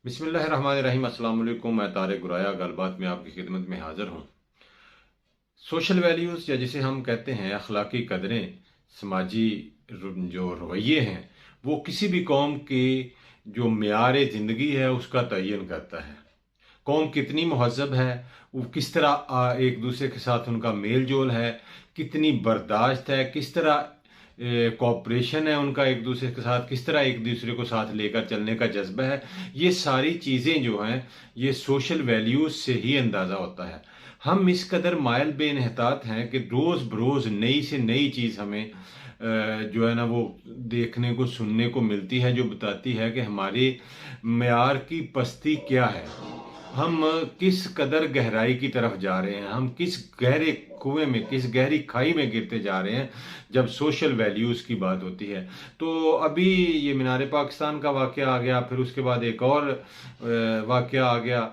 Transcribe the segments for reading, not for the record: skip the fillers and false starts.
बिस्मिल्लाहिर्रहमानिर्रहीम। अस्सलाम वालेकुम। मैं तारिक गुराया गलबात में आपकी खिदमत में हाज़िर हूँ। सोशल वैल्यूज़ या जिसे हम कहते हैं अखलाकी कदरें, समाजी जो रवैये हैं, वो किसी भी कौम की जो मेयार ज़िंदगी है उसका तयन करता है। कौम कितनी महज़्ज़ब है, वो किस तरह एक दूसरे के साथ उनका मेल जोल है, कितनी बर्दाश्त है, किस तरह कोऑपरेशन है उनका एक दूसरे के साथ, किस तरह एक दूसरे को साथ लेकर चलने का जज्बा है। ये सारी चीज़ें जो हैं ये सोशल वैल्यूज़ से ही अंदाज़ा होता है। हम इस कदर मायल बेइन्हतात हैं कि रोज़ बरोज़ नई से नई चीज़ हमें जो है ना वो देखने को सुनने को मिलती है, जो बताती है कि हमारे मेयार की पस्ती क्या है, हम किस कदर गहराई की तरफ जा रहे हैं, हम किस गहरे कुएं में, किस गहरी खाई में गिरते जा रहे हैं जब सोशल वैल्यूज़ की बात होती है। तो अभी ये मीनार पाकिस्तान का वाक़या आ गया, फिर उसके बाद एक और वाक़या आ गया।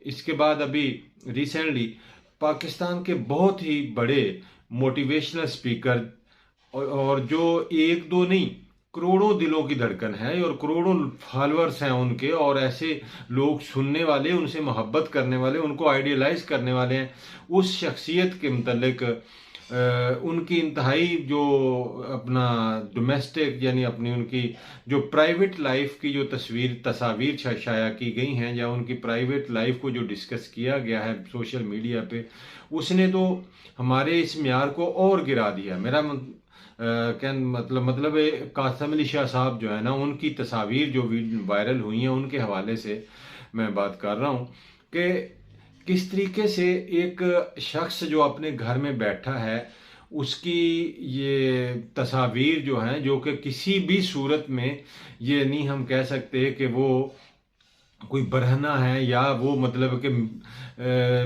इसके बाद अभी रिसेंटली पाकिस्तान के बहुत ही बड़े मोटिवेशनल स्पीकर और जो एक दो नहीं, करोड़ों दिलों की धड़कन है और करोड़ों फॉलोअर्स हैं उनके, और ऐसे लोग सुनने वाले, उनसे मोहब्बत करने वाले, उनको आइडियलाइज करने वाले हैं। उस शख्सियत के मतलब उनकी इंतहाई जो अपना डोमेस्टिक यानी अपनी उनकी जो प्राइवेट लाइफ की जो तस्वीर शाया की गई हैं, या उनकी प्राइवेट लाइफ को जो डिस्कस किया गया है सोशल मीडिया पे, उसने तो हमारे इस म्यार को और गिरा दिया। मेरा क्या मतलब कासम अली शाह साहब जो है ना, उनकी तस्वीर जो वायरल हुई हैं उनके हवाले से मैं बात कर रहा हूँ कि किस तरीके से एक शख्स जो अपने घर में बैठा है, उसकी ये तस्वीर जो हैं, जो कि किसी भी सूरत में ये नहीं हम कह सकते कि वो कोई बरहना है या वो मतलब कि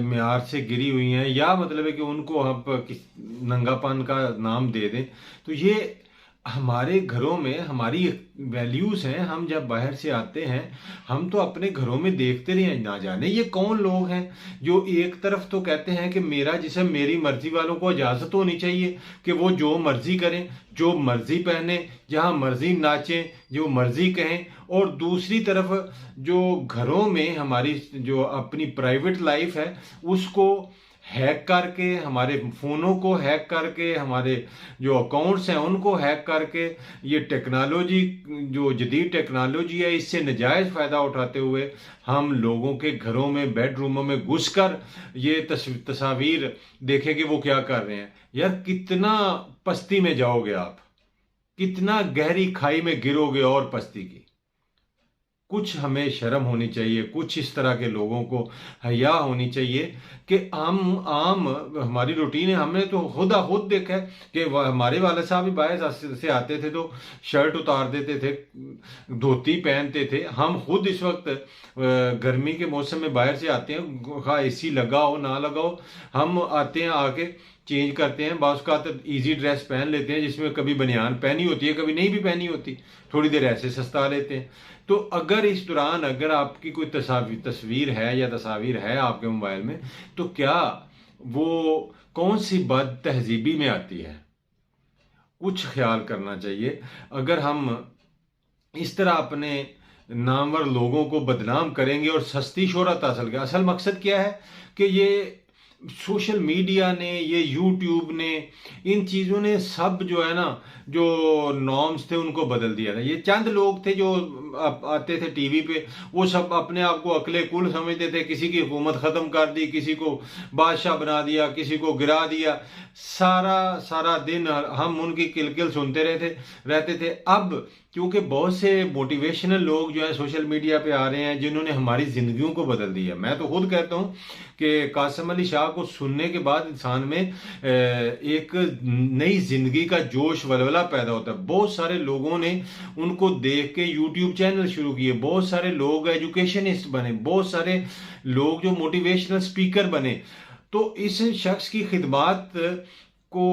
म्यार से गिरी हुई हैं, या मतलब है कि उनको आप किस नंगापन का नाम दे दें। तो ये हमारे घरों में हमारी वैल्यूज़ हैं। हम जब बाहर से आते हैं, हम तो अपने घरों में देखते रहे, ना जाने ये कौन लोग हैं जो एक तरफ तो कहते हैं कि मेरा जिसम मेरी मर्जी, वालों को इजाज़त होनी चाहिए कि वो जो मर्जी करें, जो मर्जी पहने, जहाँ मर्जी नाचें, जो मर्जी कहें, और दूसरी तरफ जो घरों में हमारी जो अपनी प्राइवेट लाइफ है उसको हैक करके, हमारे फ़ोनों को हैक करके, हमारे जो अकाउंट्स हैं उनको हैक करके, ये टेक्नोलॉजी जो जदीद टेक्नोलॉजी है इससे नजायज़ फ़ायदा उठाते हुए हम लोगों के घरों में, बेडरूमों में घुसकर ये तस्वीर देखें कि वो क्या कर रहे हैं। यार कितना पस्ती में जाओगे आप, कितना गहरी खाई में गिरोगे और पस्ती की। कुछ हमें शर्म होनी चाहिए, कुछ इस तरह के लोगों को हया होनी चाहिए कि हम आम हमारी रूटीन है। हमने तो खुद देखा है कि हमारे वाले साहब भी बाहर से आते थे तो शर्ट उतार देते थे, धोती पहनते थे। हम खुद इस वक्त गर्मी के मौसम में बाहर से आते हैं, खा एसी लगा हो ना लगा हो, हम आते हैं, आके चेंज करते हैं, बास का ईजी ड्रेस पहन लेते हैं जिसमें कभी बनियान पहनी होती है, कभी नहीं भी पहनी होती, थोड़ी देर ऐसे सस्ता लेते हैं। तो अगर इस दौरान अगर आपकी कोई तस्वीर है या तस्वीर है आपके मोबाइल में, तो क्या वो कौन सी बद तहजीबी में आती है? कुछ ख्याल करना चाहिए। अगर हम इस तरह अपने नामवर लोगों को बदनाम करेंगे और सस्ती शोहरत हासिल करें, असल मकसद क्या है कि ये सोशल मीडिया ने, ये यूट्यूब ने, इन चीज़ों ने सब जो है ना, जो नॉर्म्स थे उनको बदल दिया था। ये चंद लोग थे जो आते थे टीवी पे, वो सब अपने आप को अकले कुल समझते थे, किसी की हुकूमत ख़त्म कर दी, किसी को बादशाह बना दिया, किसी को गिरा दिया। सारा सारा दिन हम उनकी किलकिल सुनते रहते थे। अब क्योंकि बहुत से मोटिवेशनल लोग जो है सोशल मीडिया पे आ रहे हैं जिन्होंने हमारी ज़िंदगियों को बदल दिया। मैं तो खुद कहता हूँ कि कासम अली शाह को सुनने के बाद इंसान में एक नई ज़िंदगी का जोश वलवला पैदा होता है। बहुत सारे लोगों ने उनको देख के यूट्यूब चैनल शुरू किए, बहुत सारे लोग एजुकेशनिस्ट बने, बहुत सारे लोग जो मोटिवेशनल स्पीकर बने। तो इस शख्स की खिदमात को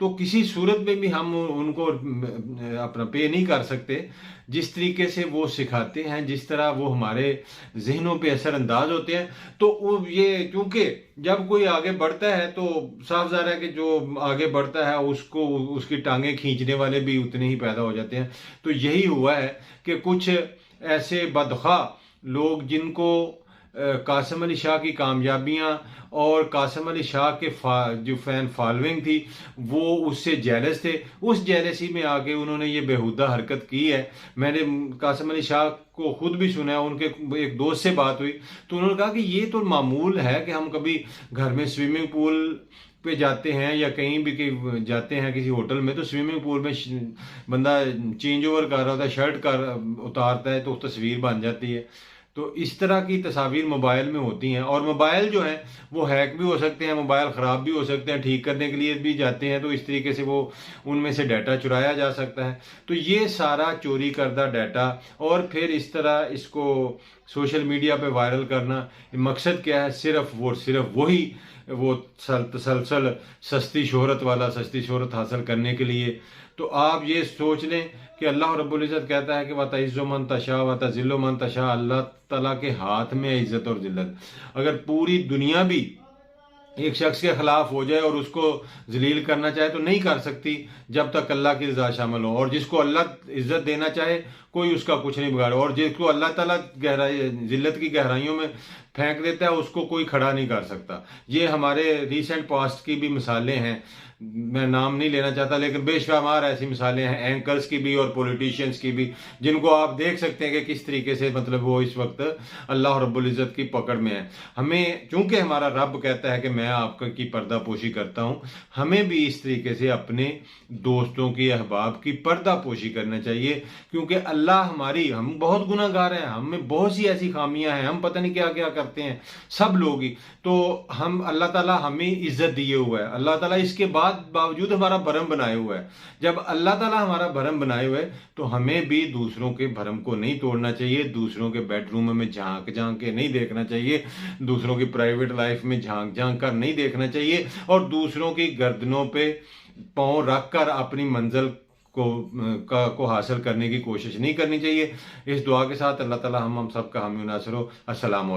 तो किसी सूरत में भी हम उनको अपना पे नहीं कर सकते। जिस तरीके से वो सिखाते हैं, जिस तरह वो हमारे जहनों पे असरअंदाज होते हैं, तो वो ये क्योंकि जब कोई आगे बढ़ता है तो साफ ज़ाहिर है कि जो आगे बढ़ता है उसको उसकी टांगें खींचने वाले भी उतने ही पैदा हो जाते हैं। तो यही हुआ है कि कुछ ऐसे बदखा लोग जिनको कासिम अली शाह की कामयाबियां और कासिम अली शाह के जो फैन फॉलोइंग थी वो उससे जेलस थे, उस जेलसी में आके उन्होंने ये बेहुदा हरकत की है। मैंने कासिम अली शाह को खुद भी सुना है, उनके एक दोस्त से बात हुई तो उन्होंने कहा कि ये तो मामूल है कि हम कभी घर में स्विमिंग पूल पे जाते हैं या कहीं भी जाते हैं किसी होटल में, तो स्विमिंग पूल में बंदा चेंज ओवर कर रहा होता है, शर्ट कर उतारता है तो तस्वीर बन जाती है। तो इस तरह की तस्वीर मोबाइल में होती हैं, और मोबाइल जो है वो हैक भी हो सकते हैं, मोबाइल ख़राब भी हो सकते हैं, ठीक करने के लिए भी जाते हैं तो इस तरीके से वो उनमें से डाटा चुराया जा सकता है। तो ये सारा चोरी करदा डाटा और फिर इस तरह इसको सोशल मीडिया पे वायरल करना, मकसद क्या है? सिर्फ वही वो तसलसल सस्ती शोहरत वाला, सस्ती शोहरत हासिल करने के लिए। तो आप ये सोच लें कि अल्लाह रब्बुल इज़्ज़त कहता है कि व तइज़्ज़ु मन तशा व तज़िल्लु मन तशा, अल्लाह ताला के हाथ में है इज़्ज़त और ज़िल्लत। अगर पूरी दुनिया भी एक शख्स के खिलाफ हो जाए और उसको जलील करना चाहे तो नहीं कर सकती जब तक अल्लाह की रज़ा शामिल हो, और जिसको अल्लाह इज्जत देना चाहे कोई उसका कुछ नहीं बिगाड़े, और जिसको अल्लाह ताला गहराई जिल्लत की गहराइयों में फेंक देता है उसको कोई खड़ा नहीं कर सकता। ये हमारे रिसेंट पास्ट की भी मिसालें हैं, मैं नाम नहीं लेना चाहता लेकिन बेशुमार ऐसी मिसालें हैं एंकर्स की भी और पॉलिटिशियंस की भी, जिनको आप देख सकते हैं कि किस तरीके से मतलब वो इस वक्त अल्लाह रब्बुल इज़्ज़त की पकड़ में है। हमें चूंकि हमारा रब कहता है कि मैं आपकी पर्दापोशी करता हूँ, हमें भी इस तरीके से अपने दोस्तों की, अहबाब की पर्दापोशी करना चाहिए, क्योंकि अल्लाह हमारी, हम बहुत गुनाहगार हैं, हमें बहुत सी ऐसी खामियां हैं, हम पता नहीं क्या क्या करते हैं सब लोग ही। तो हम अल्लाह ताला हमें इज्जत दिए हुआ है, अल्लाह ताला इसके बावजूद हमारा भरम बनाए हुआ है। जब अल्लाह ताला हमारा भरम बनाए हुए तो हमें भी दूसरों के भरम को नहीं तोड़ना चाहिए, दूसरों के बेडरूम में झांक झांक के नहीं देखना चाहिए, दूसरों की प्राइवेट लाइफ में झांक झांक कर नहीं देखना चाहिए, और दूसरों की गर्दनों पे पांव रख कर अपनी मंजिल को हासिल करने की कोशिश नहीं करनी चाहिए। इस दुआ के साथ अल्लाह ताला हम सब का हामी नासिर हो। अस्सलाम वालेकुम।